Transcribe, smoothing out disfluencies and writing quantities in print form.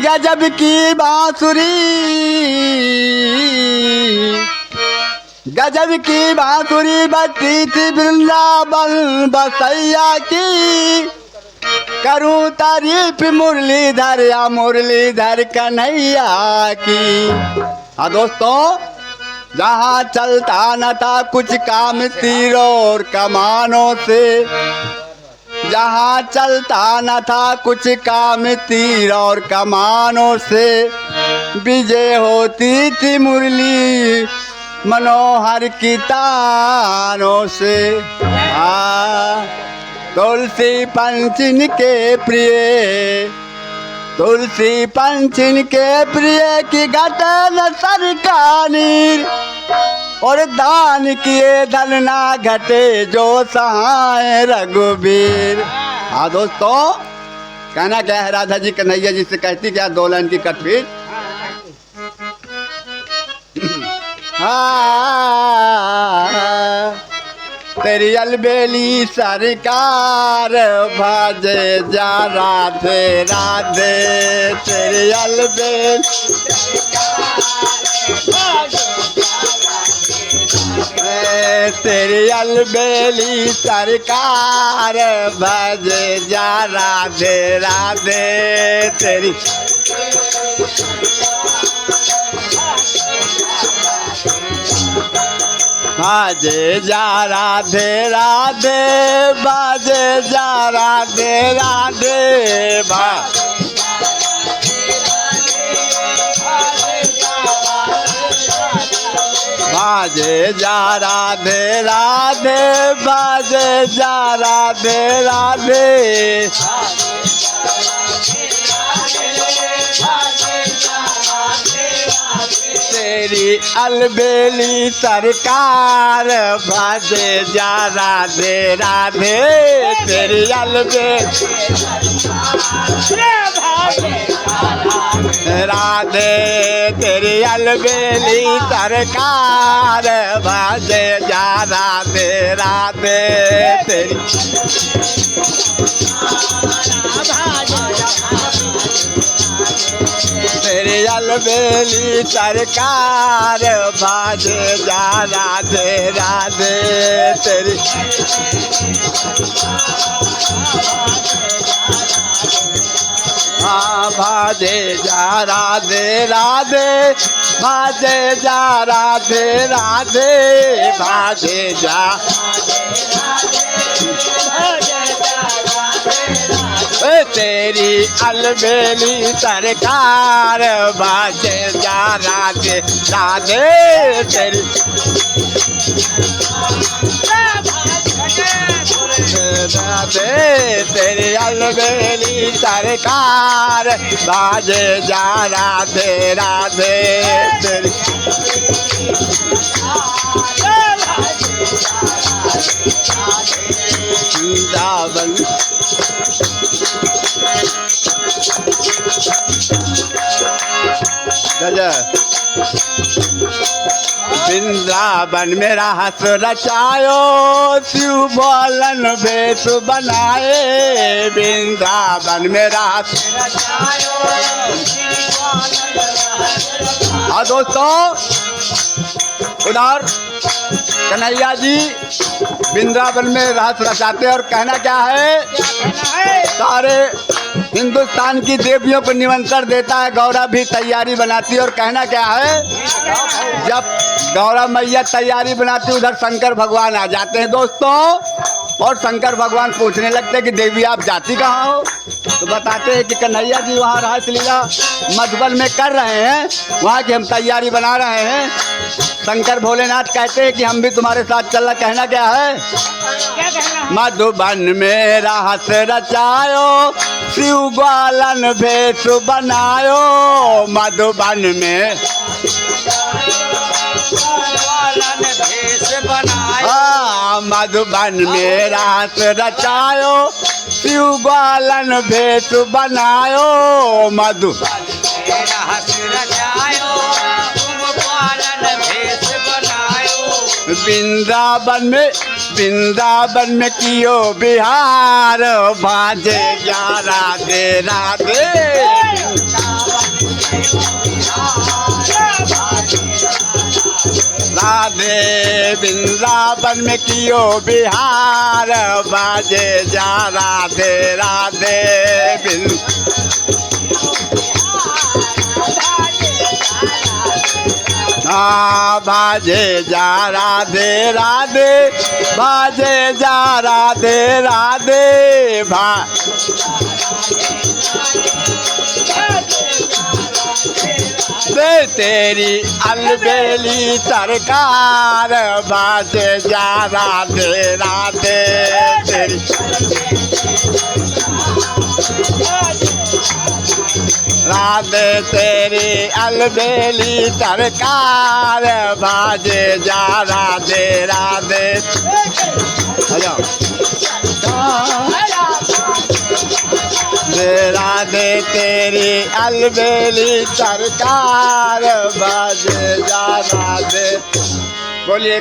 गजब की बांसुरी, गजब की बांसुरी बजती थी वृंदावन बसैया की। करूं तारीफ मुरलीधर या मुरलीधर कन्हैया की। हाँ दोस्तों, जहाँ चलता न था कुछ काम तीरों और कमानों से, जहाँ चलता न था कुछ काम तीर और कमानों से, विजय होती थी मुरली मनोहर की तानों से। तुलसी पंचन के प्रिय, तुलसी पंचन के प्रिय की घटन सरकानी, और दान किए धन ना घटे जो सहाय रघुबीर। हाँ दोस्तों, कहना क्या है, राधा जी कन्हैया जी से कहती क्या, दो लाइन की कटपीट। तेरी अलबेली सरकार भजे जा राधे राधे, तेरी अलबेली तेरी अलबेली सरकार भजे जा राधे राधे, तेरी बाजे जा राधे राधे, बाजे जा राधे राधे, बाजे जा राधे राधे, बाजे जा राधे राधे। तेरी अलबेली सरकार बाजे जा राधे राधे, तेरी अलबेली राधे, तेरी अलबेली सरकार बाजे जा राधे राधे, तेरी तेरी अलबेली सरकार बाजे जा राधे राधे, तेरी हाँ बाजे जा राधे राधे, बाजे जा राधे राधे, बाजे जा तेरी अलबेली सरकार बाजे जा राधे राधे, तेरी राधे, तेरी अलबेली सरकार बाजे जा राधे राधे, तेरी वृंदावन वृंदावन में रास रचायो, शिव बोलन भेष बनाए। वृंदावन में रास रचायो। हाँ दोस्तों, उधर कन्हैया जी वृंदावन में रास रचाते और कहना क्या है, सारे हिंदुस्तान की देवियों को निमंत्रण देता है। गौरा भी तैयारी बनाती है और कहना क्या है, जब गौरा मैया तैयारी बनाती उधर शंकर भगवान आ जाते हैं दोस्तों, और शंकर भगवान पूछने लगते हैं कि देवी आप जाती कहाँ हो। तो बताते हैं कि कन्हैया जी वहाँ रासलीला मधुबन में कर रहे हैं, वहाँ की हम तैयारी बना रहे हैं। शंकर भोलेनाथ कहते हैं कि हम भी तुम्हारे साथ चलना। कहना क्या है, मधुबन में रास रचायो, शिव ग्वालन भेष बनायो। मधुबन में मधुबन में रास रचायो, शिव ग्वालन भेष बनायो। मधु वृंदावन में कियो बिहार बाजे जा राधे राधे। राधे वृंदावन में कियो बिहार बाजे जा राधे राधे बाजे जा राधे राधे बाजे जा राधे राधे दे तेरी अलबेली सरकार बाजे जा राधे राधे तेरी राधे तेरी अलबेली सरकार बाजे जा राधे राधे राधे तेरी अलबेली सरकार बाजे जा राधे बोलिए।